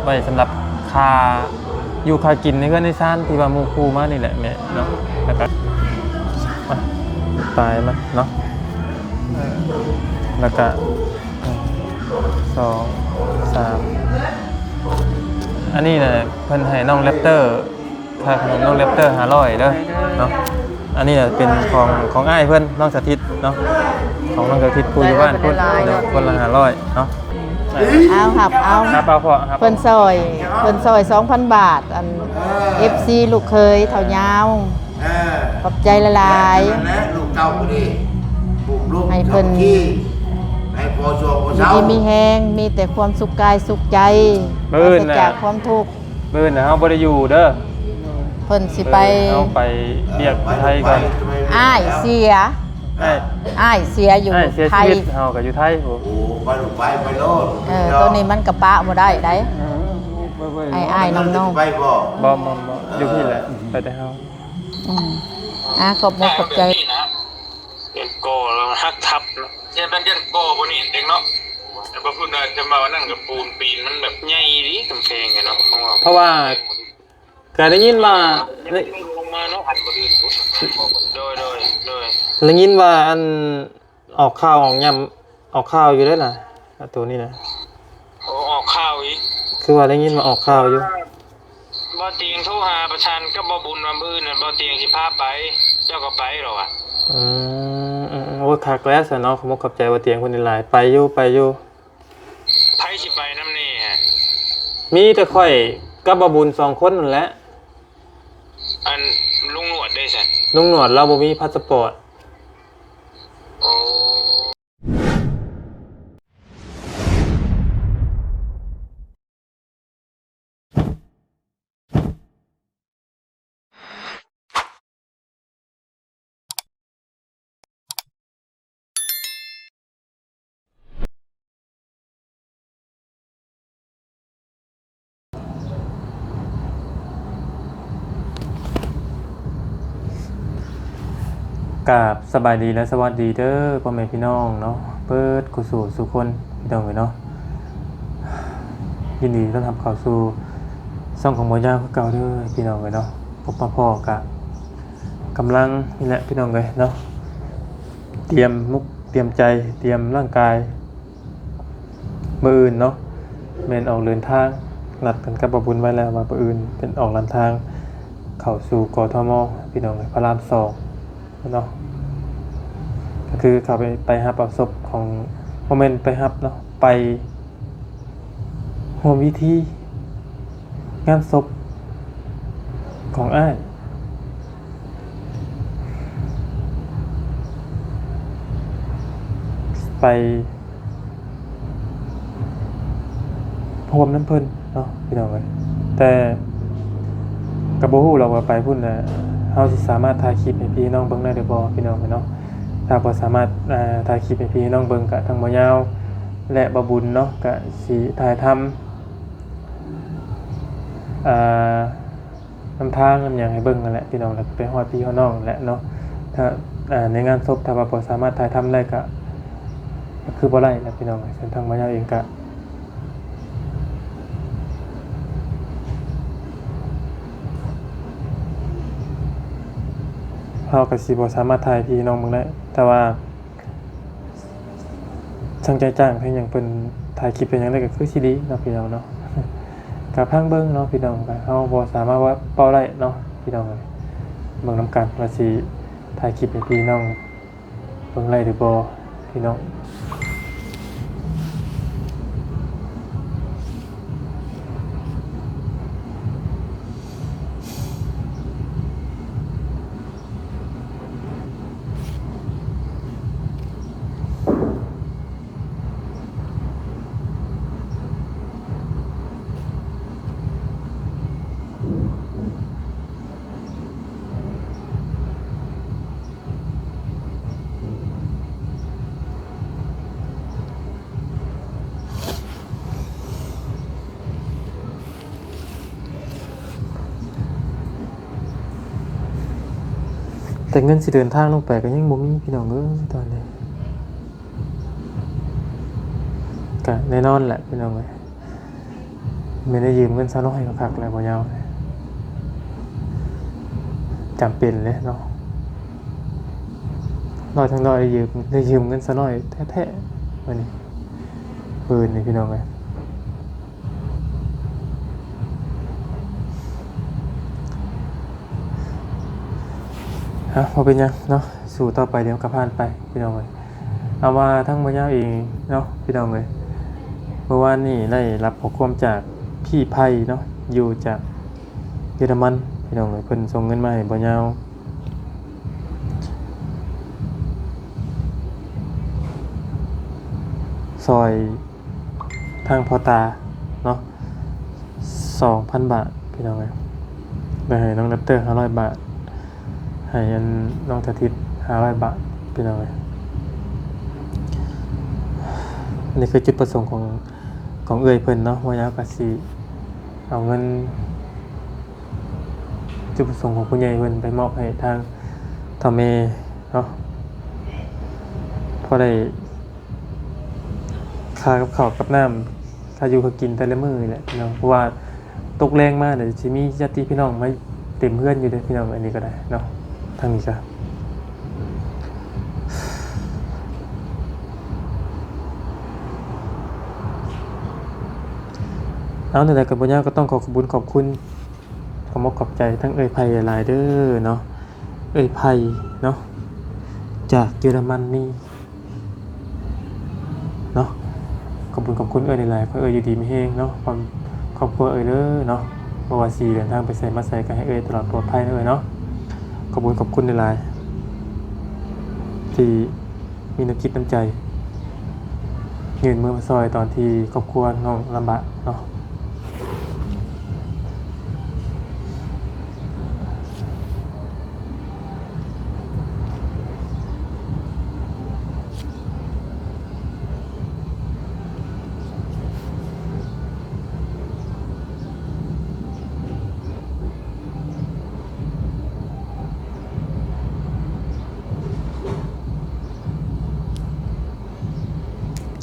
ไว้สำหรับคาอยู่คากินนี่ก็ในซ่านที่ว่าหมู่คู่มานี่แหละแม่เนาะแล้วก็ตายมันเนาะแล้วก็2 3อันนี้น่ะเพิ่นให้น้องแรปเตอร์ค่าขนมน้องแรปเตอร์500เด้อเนาะอันนี้น่ะเป็นของอ้ายเพิ่นน้องสถิตเนาะของน้องสถิตผู้อยู่บ้านเพิ่นคนละ500เนาะเอาครับเอาพอครับเพิ่นซอย 2,000 บาทอัน FC ลูกเคยเท่ายาวขอบใจละลายลูกเก่าคนนี้ให้เพิ่นให้พอชัวพอเช้ามีแฮงมีแต่ความสุขกายสุขใจปราศจากความทุกข์มื้อน่ะเฮาบ่ได้อยู่เด้อเพิ่นสิไปเฮาไปเรียกไทยก่อนอ้ายเสียอยู่ไทยเฮาก็อยู่ไทยโอ้ไปโลดตัวนี้มันกระปะบ่ได้ได้อ้ายน้องไปบ่อยู่พี่แหละไปแต่เฮาขอบคุณขอบใจเรียนโกแล้วฮักทับเนาะเช่นเป็นเรียนโกบ่นี่เด็กเนาะแต่พอพูดจะมาว่านั่นกับปูนปีนมันแบบใหญ่ดิกำแพงไงเนาะเพราะว่าก็ได้ยินว่าลงมาเนาะหันบ่อื่นโดยได้ยินว่าอันออกข่าวออกย่ำออกข่าวอยู่ได้น่ะตัวนี้นะโอ้ออกข่าวอีกคือว่าได้ยินว่าออกข่าวอยู่บ่เตียงโทรหาประชาชนก็บ่บุญว่ามื้อน่ะบ่เตียงสิพาไปเจ้าก็ไปหรอวะโอ้คักแล้วซะเนาะขอบใจว่าเตียงคนหลายไปอยู่ไผสิไปนำนี่ฮะมีแต่ข่อยกับบ่บุญ2คนนั่นแหละอันลุงหนวดได้ซั่นลุงหนวดเราบ่มีพาสปอร์ตโอ้กราบสบายดีและสวัสดีเด้อพ่อแม่พี่น้องเนาะเปิดกุศลสุคนพี่น้องเนาะยินดีต้อนรับเข้าสู่ช่องของบ่ยาวคือเก่าเด้อพี่น้องเนาะพบปะพ่อกะกำลังนี่แหละพี่น้องเนาะเตรียมมุกเตรียมใจเตรียมร่างกายมื้ออื่นเนาะแม่นออกเดินทางนัดกันกับบ่บุญไว้แล้วว่ามื้ออื่นเป็นออกเดินทางเข้าสู่กทมพี่น้องพระราม2เนาะก็คือเขาไปรับศพของโมเมนต์ไปรับเนาะไปร่วมพิธีงานศพของอ้ายไปพร้อมน้ำเพิ่นเนาะพี่น้องแต่กับบ่ฮู้เราว่าไปพุ่นน่ะเฮาสิสามารถถ่ายคลิปให้พี่น้องเบิ่งได้หรือบ่พี่น้องเนาะถ้าบ่สามารถถ่ายคลิปให้พี่น้องเบิ่งก็ทั้งบ่ยาวและบ่บุญเนาะก็สิถ่ายทำนำทางนำหยังให้เบิ่งนั่นแหละพี่น้องแล้วไปฮอดพี่ฮอดน้องแหละเนาะถ้าในงานศพถ้าว่าบ่สามารถถ่ายทำได้ก็คือบ่ได้แหละพี่น้องซึ่งทางบ่ยาวเองก็เราก็สิบ่สามารถถ่ายพี่น้องมึงได้แต่ว่าช่างใจจ้างเพิ่นหยังเพิ่นถ่ายคลิปเป็นหยังได้ก็คือสิดีเนาะพี่น้องเนาะก็พังเบิ่งเนาะพี่น้องก็เฮาบ่สามารถว่าเป้าได้เนาะพี่น้องเบิ่งนำกันว่าสิถ่ายคลิปให้พี่น้องเบิ่งได้หรือบ่พี่น้องแต่เงินสิเดินทางลงไปก็ยังบ่มีพี่น้องตอนนี้ก็แน่นอนแหละพี่น้อง ไม่ได้ยืมเงินซะน้อยก็คักแล้วบ่ยาวจำเป็นเลยเนาะน้อยทั้งน้อยได้ยืมเงินซะน้อยแท้ๆวันนี้ปืนนี่พี่น้องเอ้ยพอเป็นยังเนาะสู่ต่อไปเดี๋ยวกระพานไปพี่น้องเลยเอาว่าทั้งบ่ยาวเองเนาะพี่น้องเลยเมื่อวานนี้ได้รับข้อความจากพี่ไพ่เนาะอยู่จากเยอรมันพี่น้องเลยเพิ่นส่งเงินมาให้บ่ยาวซอยทางพอตาเนาะ 2,000 บาทพี่น้องเลยไปให้น้องดับเตอร์500 บาทให้น้องตาทิศ500 บาทพี่น้องเลยนี่คือจุดประสงค์ของเอ่ยเพิ่นเนาะว่ายาวกะสิเอาเงินจุดประสงค์ของผู้ใหญ่เพิ่นไปมอบให้ทางทอเมเนาะพอได้ค่ากับข้าวกับน้ำค่าอยู่ค่ากินแต่ละมื้อนี่แหละพี่น้องเพราะว่าตกแรงมากเดี๋ยวสิมีญาติพี่น้องมาเต็มเพื่อนอยู่เด้อพี่น้องอันนี้ก็ได้เนาะทางนี้จ้ะเอาแต่กับบุญญาก็ต้องขอบคุณขอบใจทั้งเอ่ยไผ่หลายเด้อเนาะเอ่ยไผ่เนาะจากเยอรมันนี่เนาะขอบคุณเอ่ยหลายๆเพราะเอ่ยอยู่ดีมีแฮงเนาะความครอบครัวเอ่ยเด้อเนาะบ่ว่าสิเดินทางไปไสมาไสก็ให้เอ่ยตลอดปลอดภัยเด้อเนาะขอบคุณหลายๆที่มีน้ำจิตน้ำใจยืนมือมาซอยตอนที่ครอบครัวน้องลำบากเนาะ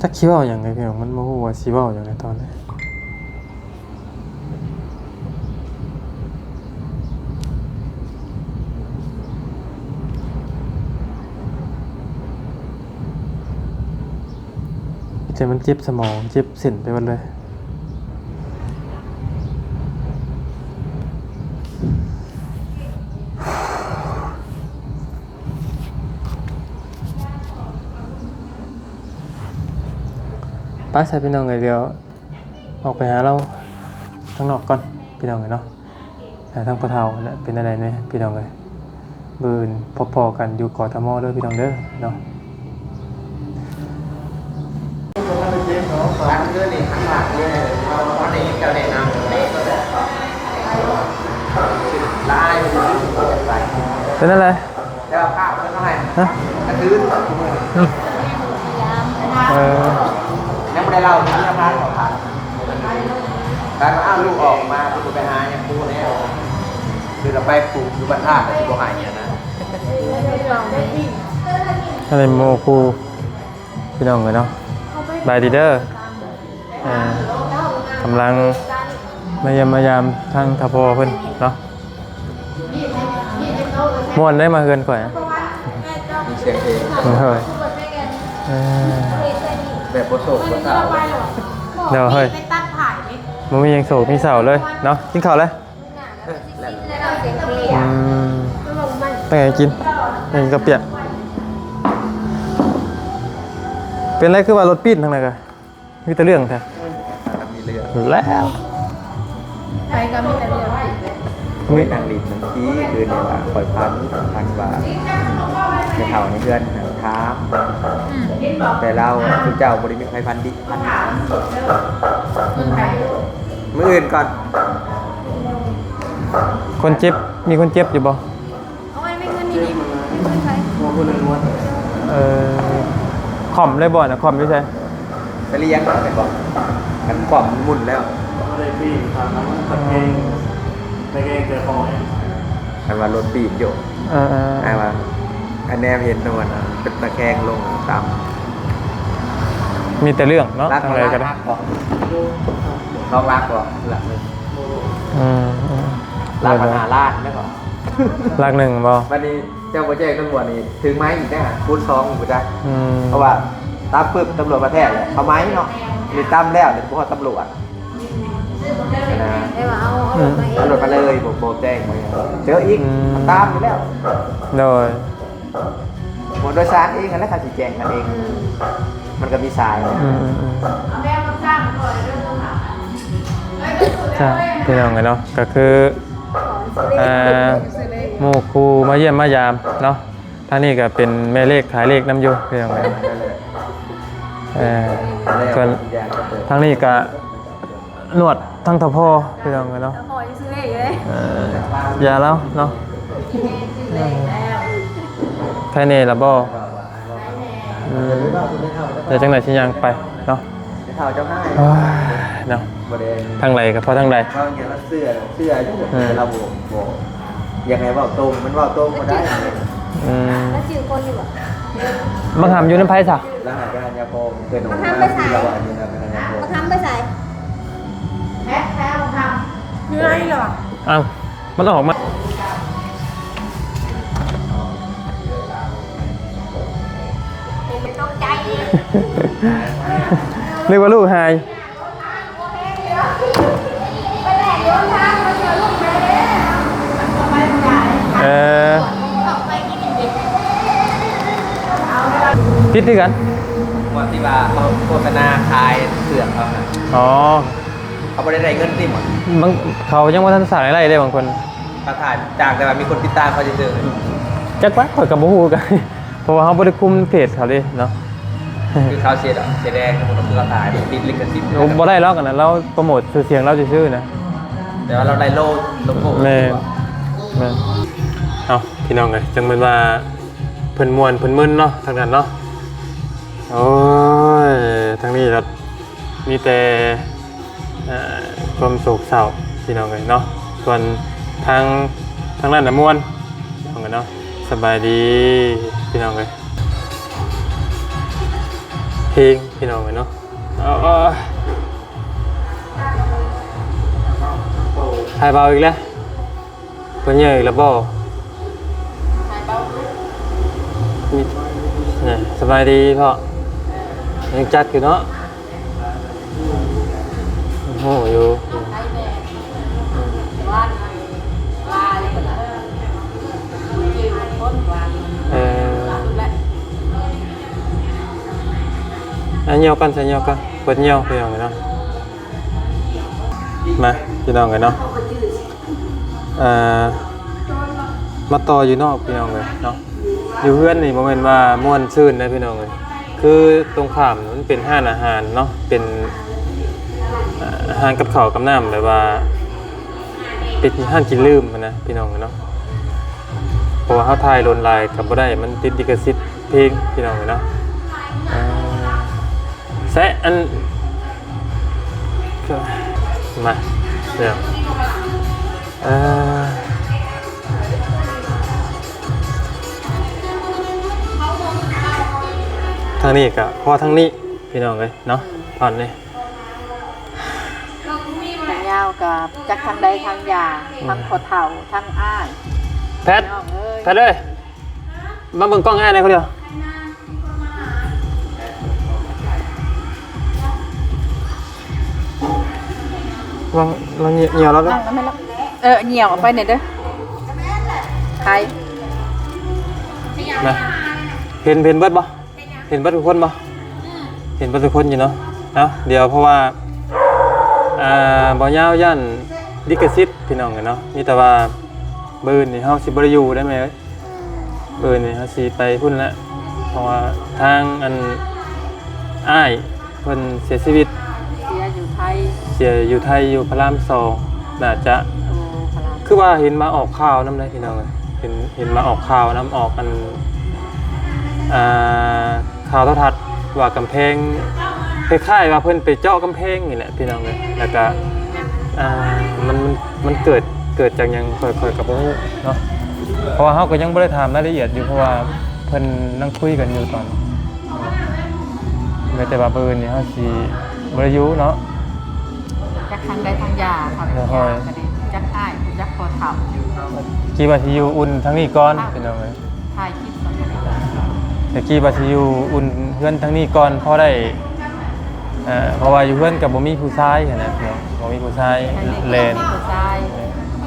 ถ้าคิดว่าอย่างไรพี่น้องมันโมโหว่าสิว่าอย่างไรตอนนี้ใจมันเจ็บสมองเจ็บเส้นไปหมดเลยป้าใส่พี่น้องเลยเดียวออกไปหาเราข้างนอกก่อนพี่น้องเลยเนาะหาทางปะเทาเนี่ยเป็นอะไรเนี่ยพี่น้องเลยบืนพอๆกันอยู่เกาะทมด้วยพี่น้องเด้อเนาะ ร้านเพื่อนนี่ข้างหลังเนี่ยเราตอนนี้จะแนะนำเด็กลายเป็นอะไรแล้วภาพเป็นเท่าไหร่กระทืบยังไม่ได้เล่าที่ร้านของท่านการมาอ้าวลูกออกมาลูกไปหาอย่างพูเนี่ยคือเราไปปลูกอยู่บ้านท่าแต่ที่บ่หายเนี่ยนะอะไรโมคูพี่น้องเลยเนาะบายดีเดอร์กำลังมายามทางทพเพิ่นเนาะม่วนได้มาเฮือนก่อนมีเสียงเพลงเฮ้ยแบบโบโซกโบสาวเดี๋ยวเฮ้ยมันมียังโศกมีเสาเลยเนาะกินข้าวเลยตั้งไงกินยังกระเปียกเป็นไรคือว่ารถปีนทางไหนกันมีแต่เรื่องแท้มีเรื่องแล้วไปก็มีแต่เรื่องมีนางลีดมันชี้คือเนี่ยว่าปล่อยพันว่าในเท่าในเดือนท้าแต่เราคือเจ้าบริมีใครพันดิมืออื่นก่อนคนเจ็บมีคนเจ็บอยู่บ่เอาไว้ไม่เงินนี่ไม่ใช่ขอมเลยบ่นะขอมไม่ใช่ไปเลี้ยงไปบอกกันขอมมุนแล้วเลยพี่ทางนั้นตะเกงตะเกงเจอคอยอันว่ารถปีนอยู่อันว่าอันแนมเห็นนวลเป็นตะแคงลงตามมีแต่เรื่องเนาะทางไรก็ได้ ลองรักบ่หลักหนึ่ง อืม รักปัญหาล้านได้ก่อน ลักหนึ่งบ่ วันนี้เจ้าโปรเจกต์ตำรวจนี่ถึงไม้อีกนะพูดซองกูจ้ะ อืม เพราะว่าตามปึ๊บตำรวจมาแท้เลยเอาไม้เนาะนี่ตามแล้วเดี๋ยวพวกตำรวจนะ ได้ว่าเอามาเอง ตำรวจมาเลยโบแจ้งมาเจออีกตามอยู่แล้ว โดย หมดโดยสารเองแล้วเขาชี้แจงกันเอง มันก็มีสาย อืมจ้าพี่น้องกันเนาะก็คือหมู่ครูมาเยี่ยมมายามเนาะทางนี้ก็เป็นแม่เลขขายเลขน้ำอยู่พี่น้องกันส่วนทางนี้ก็นวดทั้งทพอพี่น้องกันเนาะ พอจะซื้อเลขเลย ยาแล้วเนาะใครเน่ละบ่เดี๋ยวจังไหนชิ้นยังไปเนาะ เท่าเจ้าให้ เนาะ ประเด็น ทางไหนกับพ่อทางใด เขาเขียนว่าเสื้อที่เราบอกยังไงว่าตรงมันว่าตรงก็ได้ แล้วจืดคนอยู่อ่ะ มาทำอยู่ในไพ่ซะ แล้วหาการยาโพมเคยหนุ่มมากที่เราอ่านอยู่นะเป็นยาโพม มาทำไปใส่แพ้มาทำเหนื่อยเหรอ อ้าวมันออกมา ไม่ต้องใจ เรียกว่าลูกหาย ไปแหลกโยนทางมาเจอลูกแม่ไปใหญ่ ออกไปกินเด็ก พิษที่กัน ว่าที่ว่าเขาโฆษณาขายเสื้อเขานะ อ๋อ เขาไม่ได้เงินติ่ม บางเขายังว่าท่านสั่งอะไรได้บางคน เขาถ่ายจ้างแต่ว่ามีคนติดตามเขาจะเจอ จักว่าข่อยกับบ่ฮู้กัน เพราะว่าเขาบ่ได้คุมเพจเขาเด้เนาะ คือเขาเสียแดงทั้งหมดคือเขาถ่ายติดลิขสิทธิ์ บ่ได้ล็อกกันนะเราโปรโมทชื่อเสียงเราซื่อๆนะ แต่ว่าเราได้โล่โลโก้ แม่เอาพี่น้องเลยจังเป็นว่าเพิ่นมวนเพิ่นมึนเนาะทางนั้นเนาะโอ้ยทางนี้ครับมีแต่ความโศกเศร้าพี่น้องเลยเนาะส่วนทางนั้นน่ะม่วนพี่น้องเลยเนาะสบายดีพี่น้องเลยเพลงพี่น้องเลยเนาะถ่ายเบาอีกแล้วเพิ่นเยอะอีกแล้วบ่นี่สบายดีพ่อยังจัดอยู่เนาะโอ้โหอยู่อันเหี่ยวกันใส่เหี่ยวกันเปิดเหี่ยวพี่น้องเนาะมาพี่น้องกันเนาะมาต่ออยู่นอกพี่น้องเลยเนาะอยู่เพื่อนนี่โมเมนต์ว่าม่วนชื่นนะพี่น้องเลยคือตรงข้ามมันเป็นห้านอาหารเนาะเป็นอาหารกับข้าวกับน้ำแบบว่าเป็นห้านกินลืมนะพี่น้องเนาะเพราะว่าเขาถ่ายลนลายกับบ่ได้มันติดลิขสิทธิ์เพลงพี่น้องเลยเนาะแซะอันมาเดี๋ยวทางนี้ก็พอทางนี้พี่น้องเลยเนาะผ่อนเลย ทางยาวกับจักทางใดทางยาทางขอเถ่าทางอ้าย แพทแพทเลยมาเบิ่งกล้องง่ายเลยเขาเดียวลองเหี่ยวแล้วด้วย เหนียวออกไปหน่อยเด้อใคร นะเห็นเบิดบ่เห็นเบิดทุกคนบ่เห็นเบิดทุกคนอยู่เนาะเอาเดี๋ยวเพราะว่าบ่ยาวย่านลิขสิทธิ์พี่น้องกันเนาะมีแต่ว่ามื้อนี่เฮาสิบ่ได้อยู่ได้ไหมเอ้ยมื้อนี่เฮาสิไปพุ่นละเพราะว่าทางอันอ้ายเพิ่นเสียชีวิต เสียอยู่ไทย เสียอยู่ไทยอยู่พระราม2น่าจะคือว่าเห็นมาออกข่าวนำได้พี่น้องเห็นมาออกข่าวน้ำออกกันข่าวโทรทัศน์ว่ากำแพงคล้ายๆว่าเพิ่นไปเจาะกำแพงนี่แหละพี่น้องเลยแล้วก็มันเกิดจากหยังค่อยๆกับพวกเนาะเพราะว่าเขาก็ยังไม่ได้ถามรายละเอียดอยู่เพราะว่าเพิ่นนั่งคุยกันอยู่ตอนแต่ว่าปืนนี่เขาสิบริยุเนาะ จัก ทางใดทางยาครับยาก็ได้จักอ้ายจักพอเฒ่า กี่บาทที่อยู่อุ่นทั้งนี้ก่อนพี่น้องเอ้ย ถ่ายคลิปมันก็ได้ แต่กี่บาทที่อยู่อุ่นเพื่อนทั้งนี้ก่อนพอได้เพราะว่าอยู่เพื่อนกับบ่มีผู้ชายนะพี่น้องบ่มีผู้ชายเล่น ผู้ชาย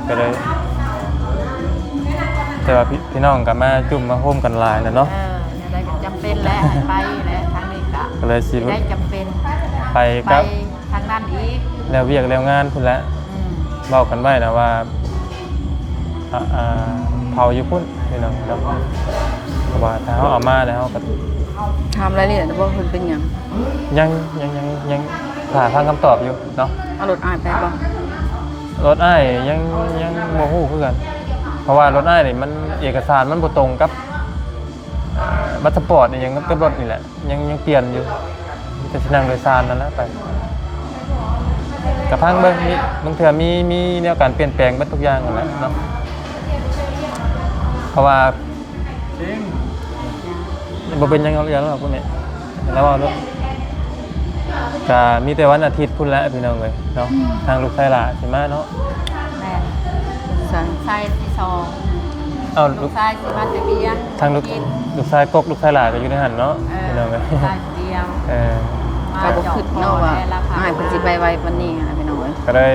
ก็เลยแต่ว่าพี่น้องก็มาจุ่มมาโฮมกันหลายแล้วเนาะ เนี่ยได้จำเป็นแล้วไปแล้วทางนี้ก็ ก็เลยสิ ได้จำเป็น ไป ไป กับ ทางนั้นอีก แล้วเวียกแล้วงานพุ่นละ อืม เว้ากันไว้นะว่าเผาอยู่พุ่นพี่น้องเนาะเพราะว่าถ้าเฮาเอามาแล้วเฮาก็ ทำรายละเอียดว่าเพิ่นเป็นหยัง ยังหาทางคำตอบอยู่เนาะ เอารถอ้ายไปบ่ รถอ้ายยังโมหูคือกัน เพราะว่ารถอ้ายนี่มันเอกสารมันบ่ตรงกับบัตรสปอร์ตนี่ยังกับรถนี่แหละยังเปลี่ยนอยู่มีแต่สินั่งโดยสารนั่นแหละไปกับพังเบิ่งนี่บางเทื่อมีแนวการเปลี่ยนแปลงเบัดทุกอย่างนั่นแหละเนาะเพราะว่าบ่เป็นหยังเอาเรื่องหรอกพวกนี้แล้วว่ารถก็มีแต่วันอาทิตย์พุ่นละพี่น้องเอ้ยเนาะทางลูกชายหล่าสิมาเนาะ แม่สันไส้ที่สอง เอา ลู ลู ก ก ชายสิมาแต่เบียง ทางลูกชายกกลูกชายหล่าก็อยู่ในหันเนาะพี่น้องเอ้ย ลูกชายเดียว ก็บ่คิดเนาะว่าอ้ายเพิ่นสิไปไวปานนี้นะพี่น้องเอ้ย ก็ได้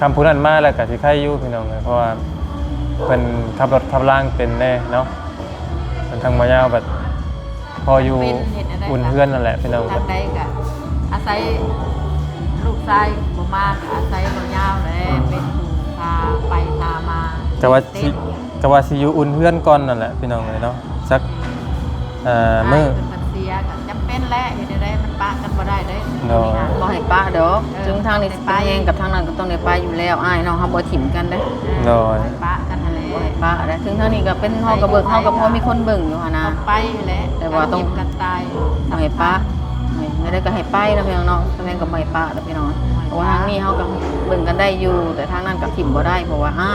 ทำผู้นั้นมาแล้วก็สิใครอยู่พี่น้องเอ้ยเพราะว่าเพิ่นขับรถขับล่างเป็นแน่เนาะมันทางมายาวแบบพออยู่อุ่นเพื่อนนั่นแหละพี่น้อง ทางใดก็อาศัยลูกชายบ่มากอาศัยบ่ยาวแหละเป็นผู้พาไปพามา ก็ว่าสิอยู่อุ่นเพื่อนก่อนนั่นแหละพี่น้องเอ้ยเนาะสักมื้อ มันเสียก็จำเป็นแหละเฮ็ดได้มันปะกันบ่ได้เด้ เนาะ บ่ให้ป้าดอกถึงทางนี้สิไปเองกับทางนั้นก็ต้องได้ไปอยู่แล้วอ้ายน้องเฮาบ่ถิ่มกันเด้ เนาะ ปะกันนั่นแหละ บ่ให้ป้าได้ถึงทางนี้ก็เป็นเฮาก็เบิกเฮาก็พอมีคนเบิ่งอยู่หั่นนะ ไปแหละ แต่ว่าต้อง กันตาย บ่ให้ป้าไม่ได้ก็ให้ไปแล้วพี่น้องเนาะทางนั้นก็บ่ให้ป้าแล้วพี่น้องเพราะว่าทางนี้เฮาก็เบิ่งกันได้อยู่ แต่ทางนั้นก็ถิ่มบ่ได้เพราะว่าอ้า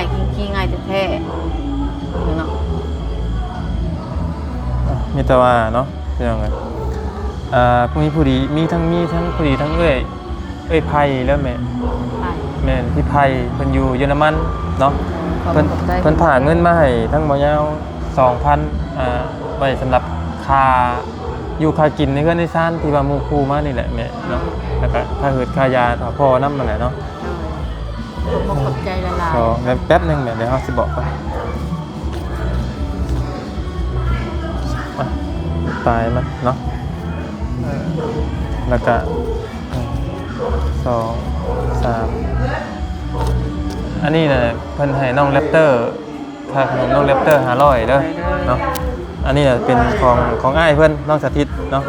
ยขี้ง่ายแท้ๆเนาะ มีแต่ว่าเนาะพี่น้องเอ้ยพวกนี้ผู้ดีมีทั้งผู้ดีทั้งเอ้ยไผแล้วแม่ ไป แม่นพี่ไผเพิ่นอยู่เยอรมันเนาะ เพิ่นผ่าเงินมาให้ทั้งหมดยาว 2,000 ไว้สำหรับค่าอยู่ค่ากินในเฮือนในซ่านที่ว่าหมู่ครูมานี่แหละแม่เนาะแล้วก็ค่าเหือดค่ายาถ้าพ่อนำนั่นแหละเนาะ ผมขอบใจละลาย ก็งั้นแป๊บนึงแม่เดี๋ยวเฮาสิบอกก่อนตายมันเนาะแล้วก็1 2 3อันนี้น่ะเพิ่นให้น้องแรปเตอร์ค่าขนมน้องแรปเตอร์500เด้อเนาะอันนี้น่ะเป็นของอ้ายเพิ่นน้องสถิตเนาะ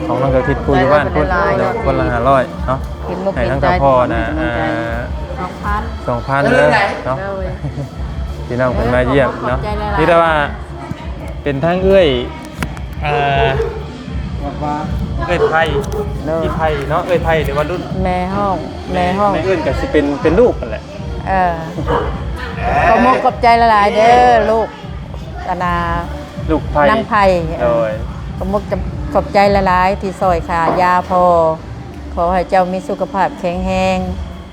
ของน้องสถิตผู้อยู่บ้านเพิ่นเนาะคนละ500เนาะ กินบ่ ให้ เป็น ทั้ง ใจ กับพ่อน่ะ 2,000 2,000เด้อเนาะพี่น้องเพิ่นมาเยี่ยมเนาะนี่แต่ว่าเป็นทั้งเอ้ยเอ้ยไผ่ที่ไผ่เนาะเอ้ยไผ่หรือว่ารุ่น แม่ห้อง แม่เอื้นก็สิเป็นลูกกันแหละ ขอบมกขอบใจละลายเด้อลูกกนา ลูกไผ่ นั่งไผ่ โดย ขอบมกขอบใจละลายที่ซอยขายาพอขอให้เจ้ามีสุขภาพแข็งแรง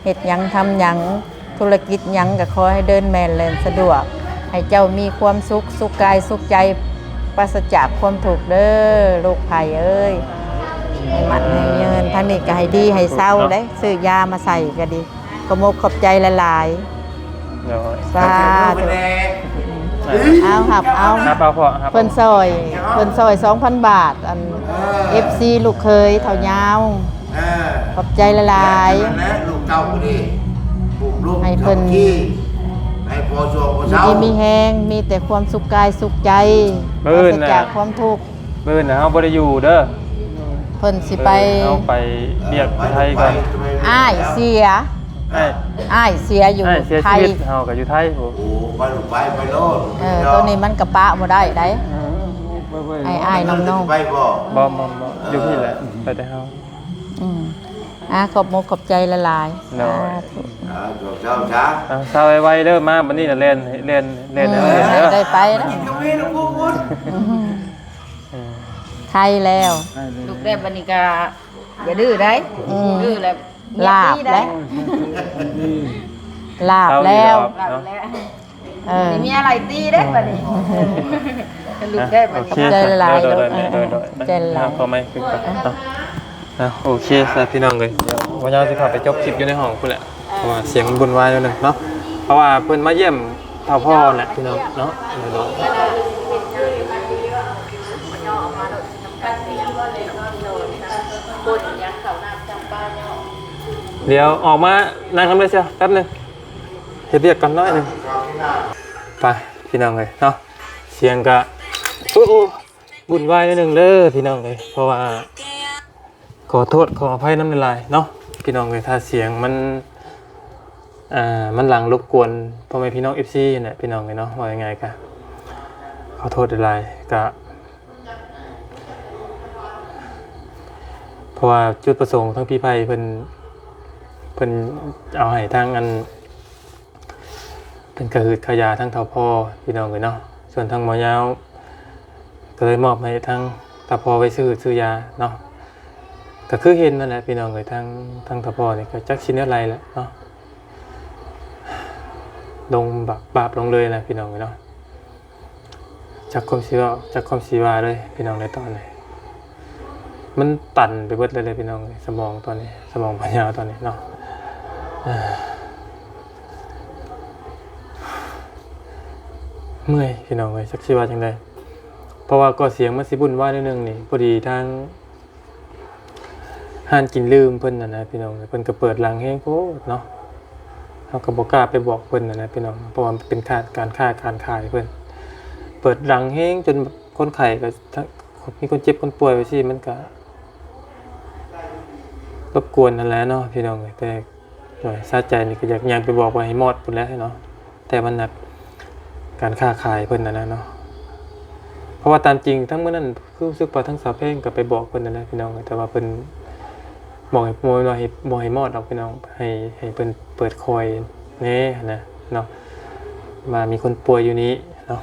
เฮ็ดหยังทำหยังธุรกิจหยังก็ขอให้เดินแม่นเล่นสะดวกให้เจ้ามีความสุขสุขกายสุขใจปราศจากความทุกข์เด้อลูกไผ่เอ้ยให้มันให้เงินทางนี้ก็ให้ดีให้เศร้าได้ซื้อยามาใส่ก็ดีขอบมกขอบใจละลาย โดย สาธุเอาครับเอา ครับเอาพ่อครับ เพิ่นซอย 2,000 บาทอัน FC ลูกเคยเท่ายาวขอบใจละลาย ลูกเก่าก็ดีปลูกลูก ให้เพิ่น ที่ให้พอโชว์พอเช้า มีแฮงมีแต่ความสุขกายสุขใจปราศจากความทุกข์ มื้อน่ะเฮาบ่ได้อยู่เด้อ เพิ่นสิไป เฮาไปเรียกไทยก่อน อ้ายเสีย อ้ายเสียอยู่ เสีย ไท ชี ย วิตเฮาก็อยู่ไทยโห โอ้ไปลูกไปโลด ตัวนี้มันกระปะบ่ได้ได้อ้ายน้อง ไปบ่ บ่อยู่พี่แหละไปแต่เฮา ๆขอบมกขอบใจละลาย น้อย สาธุ เช้าช้า เช้าไวๆเด้อมาบัดนี้น่ะเล่นเด้อ ได้ไปแล้ว ก็มีลูกกูบุญ ไทยแล้ว ลูกได้บัดนี้ก็อย่าดื้อได้ดื้อแล้ว ลาบแล้วลาบแล้ว เนาะ นี่มีอะไรตีได้ป่ะนี่ลูกได้ป่ะ โอ นี่ เค ใจละลาย โด เลย ใจละลาย พอไหมคือก่อนโอเคสาพี่น้องเลยเดี๋ยววันนี้จะพาไปจบคลิปอยู่ในห้องคุณแหละเพราะว่าเสียงมันบุญวายแล้วนึงเนาะเพราะว่าเพิ่นมาเยี่ยมพ่อแหละพี่น้องเนาะเดี๋ยวออกมานั่งทำเลยเชียวแป๊บนึงเฮ็ดเรียกกันน้อยหนึงไปพี่น้องเลยเนาะเสียงกะบุญวายนิดนึงเด้อพี่น้องเลยเพราะว่าขอโทษขออภัยน้ำลายเนาะพี่น้องเลยถ้าเสียงมันหลังรบกวนพ่อแม่พี่น้อง FC เนี่ยพี่น้องเลยเนาะว่ายังไงกะขอโทษหลายกะเพราะว่าจุดประสงค์ทั้งพี่ไพเพิ่นเอาให้ทางอันเป็นกระหืดขยาทั้งเท่าพ่อพี่น้องเลยเนาะส่วนทางหมอยาวก็เลยมอบให้ทางเท่าพ่อไว้ซื้อยาเนาะก็คือเห็นนั่นแหละพี่น้องเลยทางเท่าพ่อนี่ก็จักชิ้นอะไรแหละเนาะลงบาปลงเลยนะพี่น้องเลยเนาะจักความชีวาเลยพี่น้องในตอนนี้มันตันไปเบิดเลยพี่น้องสมองตอนนี้สมองปัญญาตอนนี้เนาะเมื่อยพี่น้องเลยสักชีวาจังไดเพราะว่าก็เสียงมันสิบุญว่านิดนึงนี่พอดีทางห้านกินลืมเพิ่นนะพี่น้องเพิ่นก็เปิดหลังแห้งโพดเนาะเขาก็บอกกล้าไปบอกเพิ่นนะพี่น้องเพราะว่าเป็นการขายเพิ่นเปิดหลังแห้งจนคนไข้ก็มีคนเจ็บคนป่วยไปสิมันก็รบกวนนั่นแหละเนาะพี่น้องแต่หน่อยซาใจนี่ก็อยากยังไปบอกว่าให้หมดพุ่นแล้วเนาะแต่มันหนักการค้าขายเพิ่นนะเนาะเพราะว่าตามจริงทั้งเมื่อนั้นคือรู้สึกว่าทั้งสาวเพลงก็ไปบอกเพิ่นนั่นแหละพี่น้องแต่ว่าเพิ่นบอกให้บ่ให้หมดเอาพี่น้องให้เพิ่นเปิดคอยแน่นะเนาะมามีคนป่วยอยู่นี้เนาะ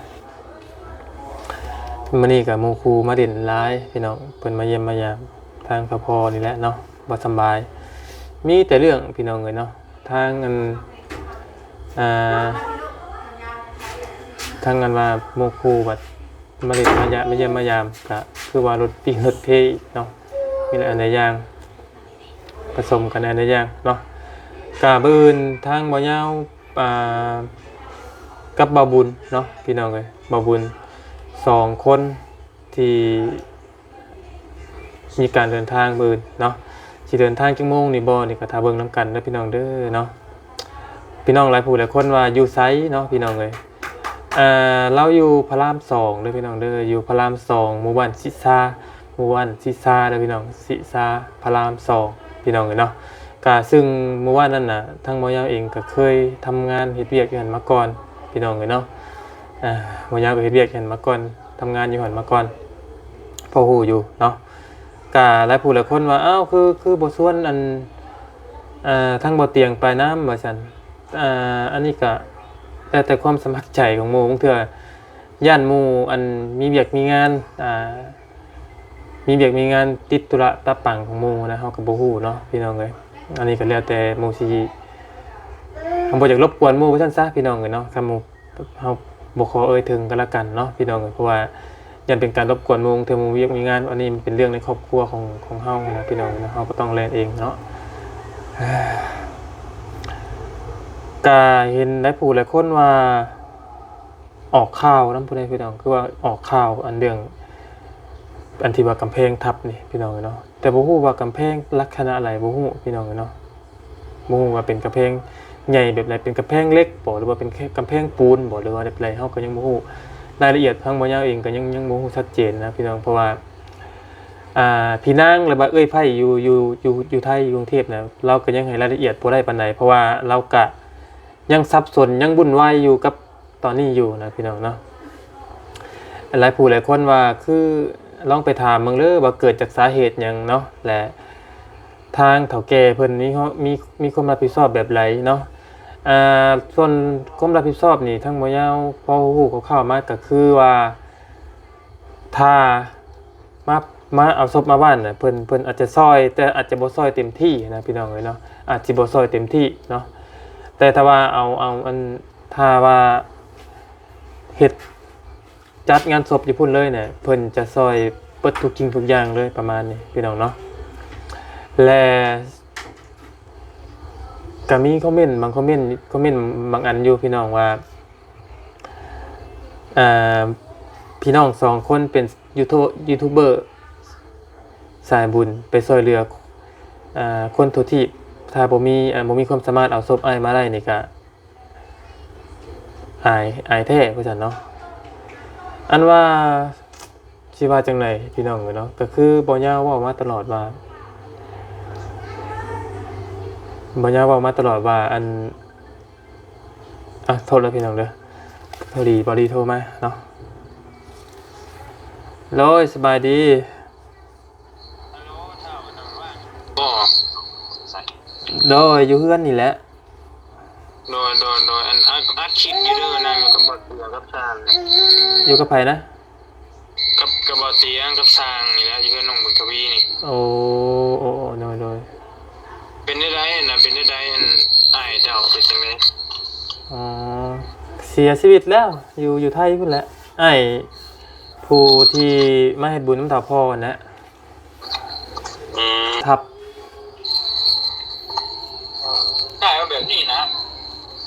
มื้อนี้ก็หมู่ครูมาเด่นหลายพี่น้องเพิ่นมาเยี่ยมมายามทางพอนี่แหละเนาะบ่สบายมีแต่เรื่องพี่น้องเลยเนาะทางอันทางงานว่าหมู่ครูบัดมาเด่นมาเยี่ยมมายามก็คือว่ารถปีรถเพเนาะมีหลายอันหลายอย่างผสมกันหลายอย่างเนาะกะมื้ออื่นทางบ่ยาวกับบ่าวบุญเนาะพี่น้องเลยบ่าวบุญ2คนที่มีการเดินทางมื้อเนาะสิเดินทางจังโมงนี่บ่นี่ก็ถ้าเบิ่งนำกันเด้อพี่น้องเด้อเนาะพี่น้องหลายผู้หลายคนว่าอยู่ไสเนาะพี่น้องเอ้ยเราอยู่พระราม2เด้อพี่น้องเด้ออยู่พระราม2หมู่บ้านซิซาเด้อพี่น้องซิซาพระราม2พี่น้องเอ้ยเนาะก็ซึ่งหมู่บ้านนั้นน่ะทางหมอยาวเองก็เคยทำงานเฮ็ดเวียกอยู่หั่นมาก่อนพี่น้องเอ้ยเนาะหมอยาวก็เฮ็ดเวียกหั่นมาก่อนทำงานอยู่หั่นมาก่อนพอฮู้อยู่เนาะกะหลายผู้หลายคนว่าอ้าวคือบ่ส่วนอันทั้งบ่เตียงไปน้ำว่าซั่นอันนี้ก็แต่ความสมัครใจของหมู่บางเทื่อย่านหมู่อันมีเวียกมีงานติดธุระตะปังของหมู่นะเฮาก็บ่ฮู้เนาะพี่น้องเอ้ยอันนี้ก็แล้วแต่หมู่สิบ่อยากรบกวนหมู่ว่าซั่นซะพี่น้องเอ้ยเนาะคำหมู่เฮาบ่ขอเอ่ยถึงกันละกันเนาะพี่น้องเอ้ยเพราะว่ายันเป็นการรบกวนหมู่เทื่อหมู่มีงานอันนี้มันเป็นเรื่องในครอบครัวของเฮานะพี่น้องนะเฮาก็ต้องแลเองเนาะก็เห็นหลายผู้หลายคนว่าออกข่าวนำผู้ใดพี่น้องคือว่าออกข่าวอันเรื่องอันที่ว่ากำแพงทับนี่พี่น้องเนาะแต่บ่ฮู้ว่ากำแพงลักษณะอะไรบ่ฮู้พี่น้องเนาะบ่ฮู้ว่าเป็นกำแพงใหญ่แบบไหนเป็นกำแพงเล็กบ่หรือว่าเป็นแค่กำแพงปูนบ่หรือว่าแบบไรเฮาก็ยังบ่ฮู้รายละเอียดทางบ่ยาวเองก็ยังบ่ฮู้ชัดเจนนะพี่น้องเพราะว่าพี่นางหรือว่าเอ้ยไผอยู่ไทยอยู่กรุงเทพนะเราก็ยังให้รายละเอียดบ่ได้ปานใดเพราะว่าเราก็ยังสับสนยังวุ่นวายอยู่กับตอนนี้อยู่นะพี่น้องเนาะหลายผู้หลายคนว่าคือลองไปถามมึงเด้อว่าเกิดจากสาเหตุหยังเนาะและทางเฒ่าแก่เพิ่นมีความรับผิดชอบแบบไรเนาะส่วนความรับผิดชอบนี่ทั้งบ่ยาวพอฮู้เข้ามาก็คือว่าถ้ามา มาเอาศพมาบ้านน่ะเพิ่นอาจจะซอยแต่อาจจะบ่ซอยเต็มที่นะพี่น้องเอ้ยเนาะอาจสิบ่ซอยเต็มที่เนาะแต่ถ้าว่าเอาอันถ้าว่าเฮ็ดจัดงานศพอยู่พุ่นเลยเนี่ยเพิ่นจะซอยเปิดทุกจริงทุกอย่างเลยประมาณนี้พี่น้องเนาะและก็มีคอมเมนต์บางคอมเมนต์บางอันอยู่พี่น้องว่าพี่น้อง2คนเป็นยูทูบเบอร์สายบุญไปซอยเรือคนทุทีปถ้าบ่มีความสามารถเอาศพอ้ายมาได้นี่ก็อายแท้ว่าซั่นเนาะอันว่าสิว่าจังได๋พี่น้องเนาะก็คือบ่ยาวเว้ามาตลอดว่าอันโทษแล้วพี่น้องเด้อพอดีบอดี้โทรมาเนาะโลยสบายดี บ่ โดยอยู่เฮือนนี่แหละ โดยอันอัดคลิปอยู่เด้อนั่งอยู่กับบ่เตียงกับสร้าง อยู่กับไผนะ กับบ่เตียงกับสร้างนี่แหละอยู่กับน้องบุญทวีนี่ โอ้โดย เป็นได้น่ะเป็นได้อันอ้ายเจ้าเป็นจังได๋ อ๋อเสียชีวิตแล้วอยู่ไทยพุ่นแหละไอ้ผู้ที่มาเฮ็ดบุญน้ำตาพ่อนั่นแหละทับ ได้เอาแบบนี้นะ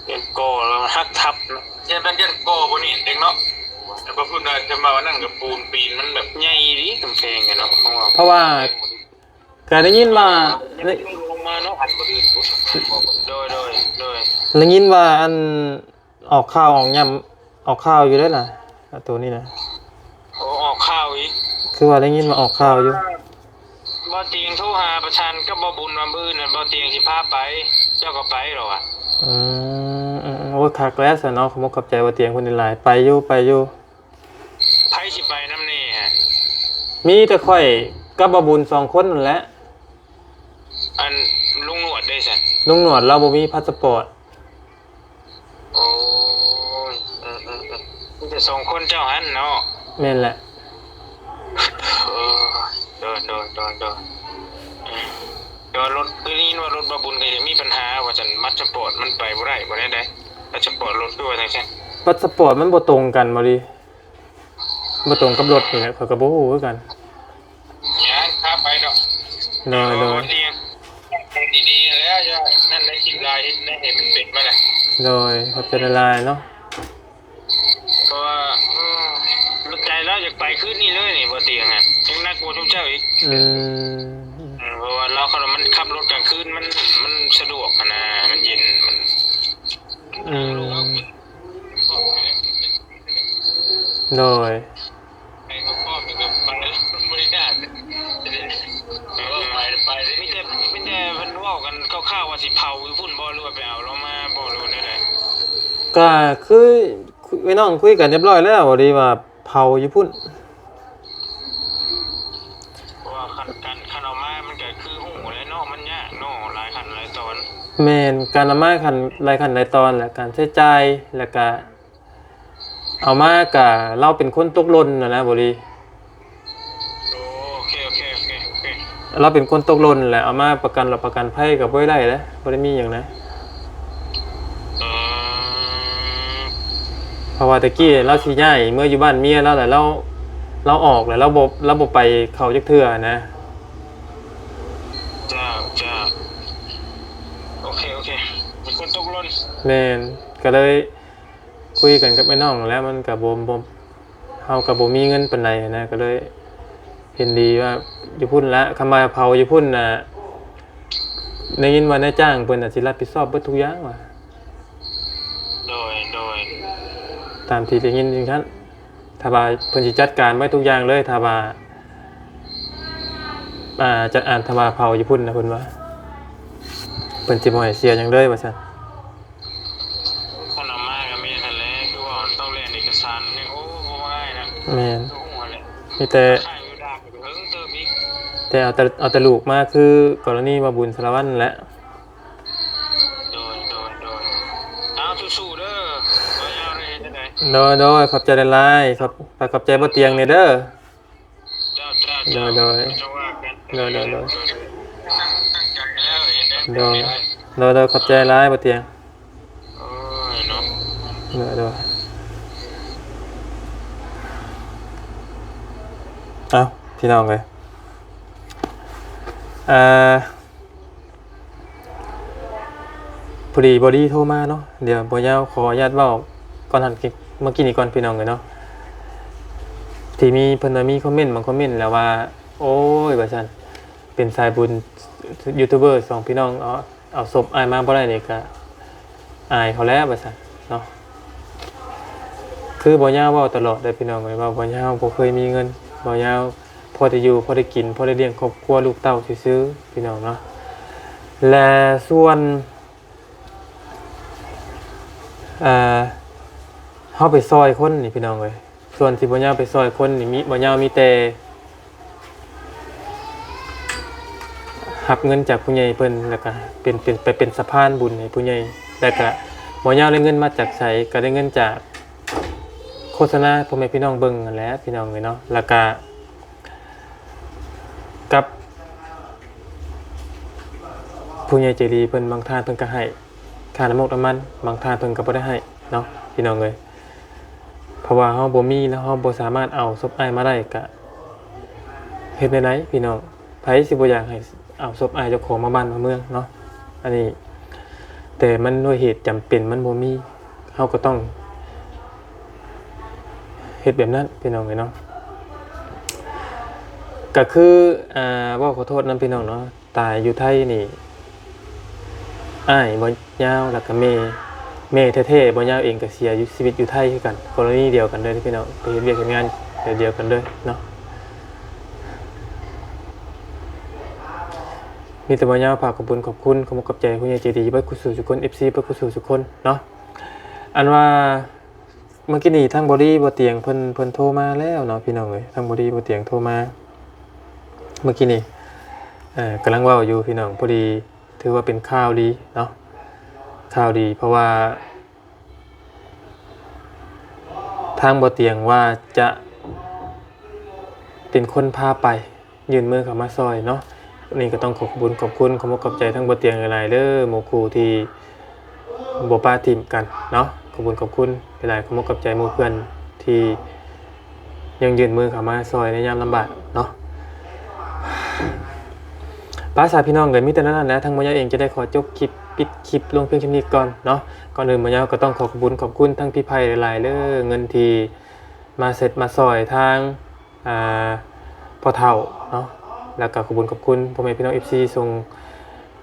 เรียนโกแล้วฮักทับเนาะเรียนเป็นเรียนโกบ่นี่เด็กเนาะแต่บ่พูดได้จะมาว่านั่นกับปูนปีนมันแบบใหญ่ดิกำแพงเนาะเพราะว่าก็ได้ยินว่า ลงมาเนาะอันบ่อื่นโดยได้ยินว่าอันออกข่าวออกย่ำออกข่าวอยู่ด้วยล่ะตัวนี้นะ โอ้ออกข่าวอีก คือว่าได้ยินว่าออกข่าวอยู่ บ่เตียงโทรหาประชานกับบ่บุญว่ามื้อนั้นบ่เตียงสิพาไปเจ้าก็ไปหรอวะโอ้คักแล้วซะเนาะขอบใจว่าเตียงคนหลายไปอยู่ไผสิไปนำนี่ฮะมีแต่ข่อยกับบ่บุญ2คนนั่นแหละอันลุงหนวดได้ซั่นลุงหนวดเราบ่มีพาสปอร์ตโอ้ยมีแต่2คนเจ้าหันเนาะแม่นแหละโดรถคือนี่ว่ารถบ่บุญก็จะมีปัญหาว่าซั่นมัดสปอร์ตมันไปบ่ได้มัดสปอร์ตรถคือว่าจังซั่นพาสปอร์ตมันบ่ตรงกันบ่ดิบ่ตรงกับรถนี่แหละข้อยก็บ่ฮู้คือกันย่างพาไปดอกโดยดีๆแล้วจะนั่นได้คลิปไลน์ได้เห็นมันเป็นมาแหละโดยขอบใจละลายเนาะเพราะว่ารถใจแล้วอยากไปขึ้นนี่เลยนี่บ่เตียงอ่ะยังน่ากลัวทุกเจ้าอีกเพราะว่าเราเขามันขับรถกลางคืนมันสะดวกนะมันเย็นมันโดยไปกับพ่อไปกับไปบริการไปไม่แต่เพิ่นเว้ากันคร่าวๆว่าสิเผาอยู่พุ่นบ่หรือว่าไปเอาเรามาบ่รู้แน่ๆก็คือพี่น้องคุยกันเรียบร้อยแล้วบ่ดีว่าเผาอยู่พุ่นเพราะว่าคันเอามามันก็คือหูและเนาะมันยากเนาะหลายขั้นหลายตอนแม่นการเอามาขั้นหลายขั้นหลายตอนและการใช้จ่ายแล้วก็เอามาก็เราเป็นคนตกหล่นนะบ่ดีโอเคเราเป็นคนตกหล่นแหละเอามาประกันภัยก็บ่ได้เด้บ่ได้มีหยังนะเพราะว่าตะกี้เราสิย้ายเมื่ออยู่บ้านเมียแล้วแต่เราออกแล้วเราบ่ไปเข้าจักเทื่อนะจ้าโอเคเป็นคนตกหล่นแม่นก็เลยคุยกันกับไอ้น้องแล้วมันก็บ่เฮาก็บ่มีเงินปานใดนะก็เลยเห็นดีว่าอยู่พุ่นละคำว่าเผาอยู่พุ่นน่ะได้ยินว่านายจ้างเพิ่นน่ะสิรับผิดชอบเบิดทุกอย่างว่ะโดยตามที่ได้ยินจริงๆถ้าว่าเพิ่นสิจัดการไว้ทุกอย่างเลยถ้าว่าจะถ้าว่าเผาอยู่พุ่นน่ะเพิ่นว่าเพิ่นสิบ่ให้เสียหยังเลยว่าซั่นคนเอามาก็มีนั่นแหละคือว่าต้องเรียนเอกสารนี่โอ้บ่ง่ายนะแม่นมีแต่เอาแต่ลูกมาคือกรณีมาบุญสารวัตรแหละโดยเอาสู้ๆเด้อบ่ยาวเลยจังได๋โดยขอบใจหลายๆขอบใจบ่เตียงนี่เด้อจ้า โดยโดย จะว่ากัน โดยโดยโดย ตั้งใจแล้วเห็นได้ โดยโดยขอบใจร้ายบ่เตียง โอ้ยเนาะ โดยเอาพี่น้องเลยพอดีบอดี้โทรมาเนาะเดี๋ยวบ่ยาวขออนุญาตเว้าก่อนหันเมื่อกี้นี้ก่อนพี่น้องเลยเนาะที่มีเพิ่นมีคอมเมนต์บางคอมเมนต์แล้วว่าโอ้ยว่าซั่นเป็นสายบุญยูทูบเบอร์สองพี่น้องเอาศพอายมาบ่ได้นี่ก็อายเขาแล้วว่าซั่นเนาะคือบ่ยาวเว้าตลอดเด้อพี่น้องเอ้ยว่าบ่ยาวบ่เคยมีเงินบ่ยาวพอได้อยู่พอได้กินพอได้เลี้ยงครอบครัวลูกเต้าซื่อๆพี่น้องเนาะและส่วนเฮาไปซอยคนนี่พี่น้องเอ้ยส่วนที่บ่ยาวไปซอยคนนี่มีบ่ยาวมีแต่รับเงินจากผู้ใหญ่เพิ่นแล้วก็เป็นสะพานบุญให้ผู้ใหญ่แล้วก็บ่ยาวได้เงินมาจากไสก็ได้เงินจากโฆษณาพ่อแม่พี่น้องเบิ่งนั่นแหละพี่น้องเอ้ยเนาะแล้วก็กับผู้ใหญ่ใจดีเพิ่นบางท่านเพิ่นก็ให้ค่าน้ำมันบางท่านเพิ่นก็บ่ได้ให้เนาะพี่น้องเอ้ยเพราะว่าเฮาบ่มีแล้วเฮาบ่สามารถเอาศพอ้ายมาได้ก็เฮ็ดได้ไดพี่น้องไผสิบ่อยากให้เอาศพอ้ายเจ้าของมาบ้านมาเมืองเนาะอันนี้แต่มันด้วยเหตุจำเป็นมันบ่มีเฮาก็ต้องเฮ็ดแบบนั้นพี่น้องเอ้ยเนาะก็คือว่าขอโทษนำพี่น้องเนาะตายอยู่ไทยนี่อ้ายบ่ยาวแล้วก็แม่แท้ๆบ่ยาวเองก็เสียชีวิตอยู่ไทยคือกันกรณีเดียวกันเลยพี่น้องไปเฮ็ดเวียกเฮ็ดงานเดียวกันเลยเนาะมีแต่บ่ยาวฝากขอบคุณขอบใจผู้ใหญ่ใจดีเบิดกุศลทุกคน FC เบิดกุศลทุกคนเนาะอันว่าเมื่อกี้นี้ทางบอดี้บ่เตียงเพิ่นโทรมาแล้วเนาะพี่น้องเอ้ยทางบอดี้บ่เตียงโทรมาเมื่อกี้นี้กำลังเว้าอยู่พี่น้องพอดีถือว่าเป็นข่าวดีเนาะข่าวดีเพราะว่าทางบ่เตียงว่าจะเป็นคนพาไปยื่นมือเข้ามาซอยเนาะนี่ก็ต้องขอบคุณขอบใจทั้งบ่เตียงหลายๆเด้อหมู่ครูที่บ่ปาทิมกันเนาะขอบคุณหลายๆขอบใจหมู่เพื่อนที่ยังยื่นมือเข้ามาซอยในยามลำบากเนาะป้าสาพี่น้องเลยมีแต่นั้นนะทางมายาเองจะได้ขอจบคลิปปิดคลิปลงเพียงแค่นี้ก่อนเนาะก่อนอื่นมายาก็ต้องขอบคุณทั้งพี่ไผ่หลายๆเด้อเงินที่มาเสร็จมาซอยทางพ่อเฒ่าเนาะแล้วก็ขอบคุณพ่อแม่พี่น้อง FC ส่ง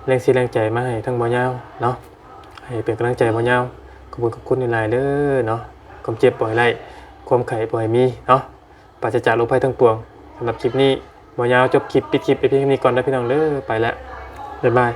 แรงใจมาให้ทั้งมายาเนาะให้เป็นกำลังใจมายาขอบคุณหลายๆเด้อเนาะความเจ็บปล่อยไล่ความไข่ปล่อยมีเนาะปราศจากโรคภัยทั้งปวงสำหรับคลิปนี้มายาจบคลิปปิดคลิปไปเพียงแค่นี้ก่อนนะพี่น้องเด้อไปแล้วบ๊ายบาย